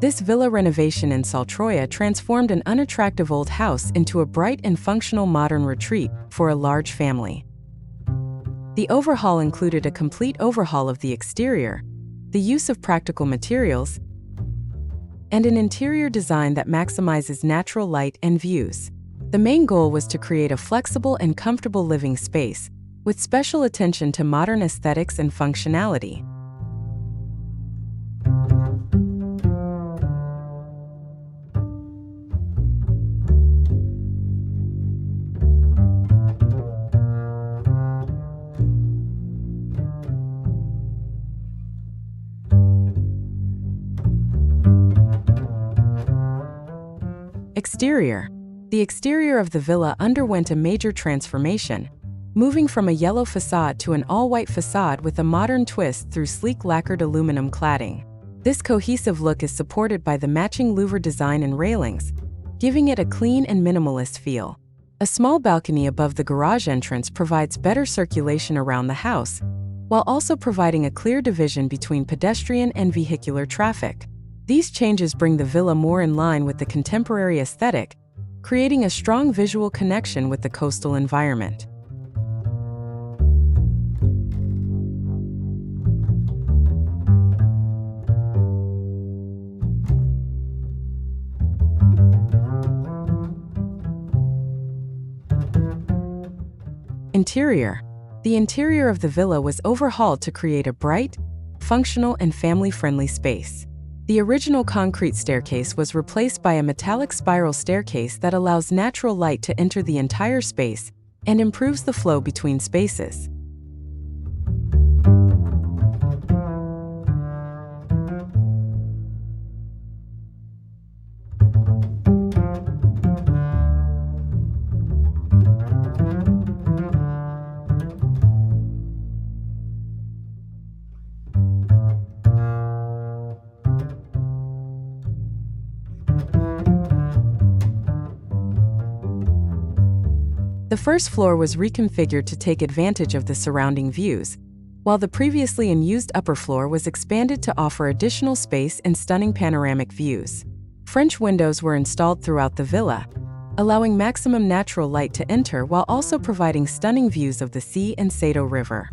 This villa renovation in Saltroia transformed an unattractive old house into a bright and functional modern retreat for a large family. The overhaul included a complete overhaul of the exterior, the use of practical materials, and an interior design that maximizes natural light and views. The main goal was to create a flexible and comfortable living space, with special attention to modern aesthetics and functionality. Exterior. The exterior of the villa underwent a major transformation, moving from a yellow facade to an all-white facade with a modern twist through sleek lacquered aluminum cladding. This cohesive look is supported by the matching louver design and railings, giving it a clean and minimalist feel. A small balcony above the garage entrance provides better circulation around the house, while also providing a clear division between pedestrian and vehicular traffic. These changes bring the villa more in line with the contemporary aesthetic, creating a strong visual connection with the coastal environment. Interior. The interior of the villa was overhauled to create a bright, functional, and family-friendly space. The original concrete staircase was replaced by a metallic spiral staircase that allows natural light to enter the entire space and improves the flow between spaces. The first floor was reconfigured to take advantage of the surrounding views, while the previously unused upper floor was expanded to offer additional space and stunning panoramic views. French windows were installed throughout the villa, allowing maximum natural light to enter while also providing stunning views of the sea and Sado River.